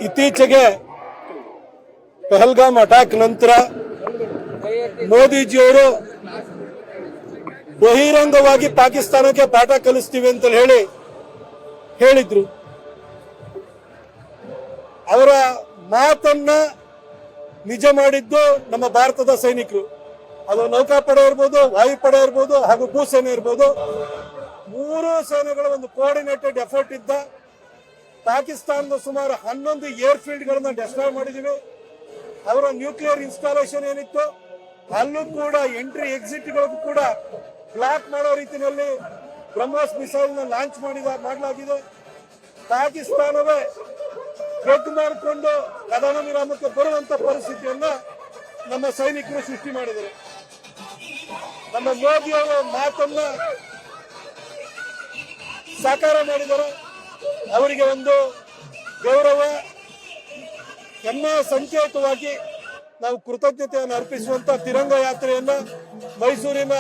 ಇತ್ತೀಚೆಗೆ ಪಹಲ್ಗಾಮ್ ಅಟ್ಯಾಕ್ ನಂತರ ಮೋದಿಜಿಯವರು ಬಹಿರಂಗವಾಗಿ ಪಾಕಿಸ್ತಾನಕ್ಕೆ ಪಾಠ ಕಲಿಸ್ತೀವಿ ಅಂತ ಹೇಳಿದ್ರು. ಅವರ ಮಾತನ್ನ ನಿಜ ಮಾಡಿದ್ದು ನಮ್ಮ ಭಾರತದ ಸೈನಿಕರು. ಅದು ನೌಕಾಪಡೆ ಇರ್ಬೋದು, ವಾಯುಪಡೆ ಇರ್ಬೋದು, ಹಾಗೂ ಭೂಸೇನೆ ಇರ್ಬೋದು. ಮೂರು ಸೇನೆಗಳ ಒಂದು ಕೋಆರ್ಡಿನೇಟೆಡ್ ಎಫರ್ಟ್ ಇದ್ದ ಪಾಕಿಸ್ತಾನದ ಸುಮಾರು 11 ಏರ್ಫೀಲ್ಡ್ ಗಳನ್ನ ಡೆಸ್ಟ್ರಾಯ್ ಮಾಡಿದೀವಿ. ಅವರ ನ್ಯೂಕ್ಲಿಯರ್ ಇನ್ಸ್ಟಾಲೇಷನ್ ಏನಿತ್ತು ಅಲ್ಲೂ ಕೂಡ ಎಂಟ್ರಿ ಎಕ್ಸಿಟ್ ಗಳಿಗೂ ಕೂಡ ಬ್ಲಾಕ್ ಮಾಡೋ ರೀತಿಯಲ್ಲಿ ಬ್ರಹ್ಮೋಸ್ ಮಿಸೈಲ್ ನ ಲಾಂಚ್ ಮಾಡಲಾಗಿದೆ. ಪಾಕಿಸ್ತಾನವೇ ಕೆಟ್ಟು ಮಾಡಿಕೊಂಡು ಕದನ ವಿರಾಮಕ್ಕೆ ಬರುವಂತ ಪರಿಸ್ಥಿತಿಯನ್ನ ನಮ್ಮ ಸೈನಿಕರು ಸೃಷ್ಟಿ ಮಾಡಿದ್ದಾರೆ. ನಮ್ಮ ಮೋದಿಯವರ ಮಾತನ್ನ ಸಾಕಾರ ಮಾಡಿದ್ದಾರೆ. ಅವರಿಗೆ ಒಂದು ಗೌರವ ಹೆಮ್ಮೆಯ ಸಂಕೇತವಾಗಿ ನಾವು ಕೃತಜ್ಞತೆಯನ್ನು ಅರ್ಪಿಸುವಂತ ತಿರಂಗ ಯಾತ್ರೆಯನ್ನ ಮೈಸೂರಿನ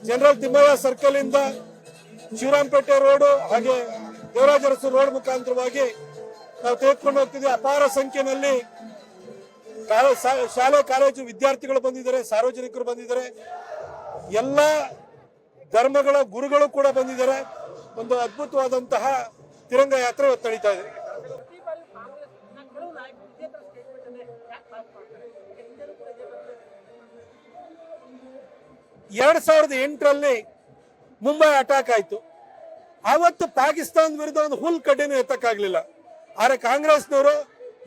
ಜನರಲ್ ತಿಮ್ಮಯ್ಯ ಸರ್ಕಲ್ ಇಂದ ಶಿವರಾಂಪೇಟೆ ರೋಡ್ ಹಾಗೆ ದೇವರಾಜ ಅರಸು ರೋಡ್ ಮುಖಾಂತರವಾಗಿ ನಾವು ತೆಗೆದುಕೊಂಡು ಹೋಗ್ತಿದ್ವಿ. ಅಪಾರ ಸಂಖ್ಯೆಯಲ್ಲಿ ಶಾಲೆ ಕಾಲೇಜು ವಿದ್ಯಾರ್ಥಿಗಳು ಬಂದಿದ್ದಾರೆ, ಸಾರ್ವಜನಿಕರು ಬಂದಿದ್ದಾರೆ, ಎಲ್ಲ ಧರ್ಮಗಳ ಗುರುಗಳು ಕೂಡ ಬಂದಿದ್ದಾರೆ. ಒಂದು ಅದ್ಭುತವಾದಂತಹ ತಿರಂಗ ಯಾತ್ರೆ ನಡೀತಾ ಇದೆ. 2008ರಲ್ಲಿ ಮುಂಬೈ ಅಟ್ಯಾಕ್ ಆಯ್ತು. ಆವತ್ತು ಪಾಕಿಸ್ತಾನದ ವಿರುದ್ಧ ಒಂದು ಹುಲ್ ಕಡ್ಡಿನೂ ಎತ್ತಕ್ಕಾಗ್ಲಿಲ್ಲ. ಆದ್ರೆ ಕಾಂಗ್ರೆಸ್ನವರು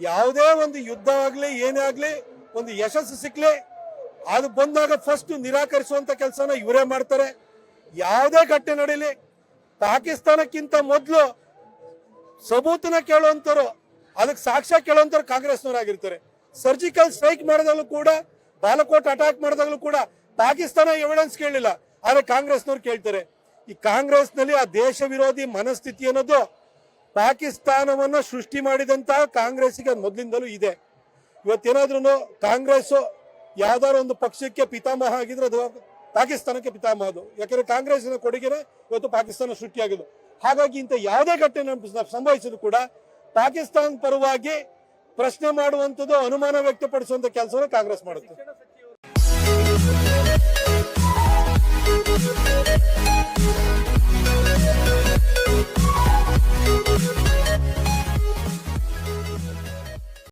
ಯಾವುದೇ ಒಂದು ಯುದ್ಧ ಆಗ್ಲಿ ಏನೇ ಆಗ್ಲಿ ಒಂದು ಯಶಸ್ಸು ಸಿಕ್ಲಿ ಅದು ಬಂದಾಗ ಫಸ್ಟ್ ನಿರಾಕರಿಸುವಂತ ಕೆಲಸನ ಇವರೇ ಮಾಡ್ತಾರೆ. ಯಾವುದೇ ಘಟನೆ ನಡೀಲಿ ಪಾಕಿಸ್ತಾನಕ್ಕಿಂತ ಮೊದಲು ಸಬೂತನ ಕೇಳುವಂತರು, ಅದಕ್ಕೆ ಸಾಕ್ಷ್ಯ ಕೇಳುವಂತರು ಕಾಂಗ್ರೆಸ್ನವರಾಗಿರ್ತಾರೆ. ಸರ್ಜಿಕಲ್ ಸ್ಟ್ರೈಕ್ ಮಾಡಿದಾಗಲೂ ಕೂಡ, ಬಾಲಕೋಟ್ ಅಟ್ಯಾಕ್ ಮಾಡಿದಾಗಲೂ ಕೂಡ ಪಾಕಿಸ್ತಾನ ಎವಿಡೆನ್ಸ್ ಕೇಳಲಿಲ್ಲ, ಆದ್ರೆ ಕಾಂಗ್ರೆಸ್ನವ್ರು ಕೇಳ್ತಾರೆ. ಈ ಕಾಂಗ್ರೆಸ್ನಲ್ಲಿ ಆ ದೇಶ ವಿರೋಧಿ ಮನಸ್ಥಿತಿ ಅನ್ನೋದು ಪಾಕಿಸ್ತಾನವನ್ನ ಸೃಷ್ಟಿ ಮಾಡಿದಂತಹ ಕಾಂಗ್ರೆಸ್ಸಿಗೆ ಮೊದಲಿಂದಲೂ ಇದೆ. ಇವತ್ತೇನಾದ್ರೂ ಕಾಂಗ್ರೆಸ್ ಯಾವ್ದಾದ್ರು ಒಂದು ಪಕ್ಷಕ್ಕೆ ಪಿತಾಮಹ ಆಗಿದ್ರೆ ಅದು ಪಾಕಿಸ್ತಾನಕ್ಕೆ ಪಿತಾಮಹ. ಅದು ಯಾಕಂದ್ರೆ ಕಾಂಗ್ರೆಸ್ಸಿನ ಕೊಡುಗೆನೆ ಇವತ್ತು ಪಾಕಿಸ್ತಾನ ಸೃಷ್ಟಿಯಾಗಿದ್ದು. ಹಾಗಾಗಿ ಇಂಥ ಯಾವುದೇ ಘಟನೆ ಸಂಭವಿಸಿದ್ರು ಕೂಡ ಪಾಕಿಸ್ತಾನ ಪರವಾಗಿ ಪ್ರಶ್ನೆ ಮಾಡುವಂಥದ್ದು, ಅನುಮಾನ ವ್ಯಕ್ತಪಡಿಸುವಂತ ಕೆಲಸವನ್ನು ಕಾಂಗ್ರೆಸ್ ಮಾಡುತ್ತೆ.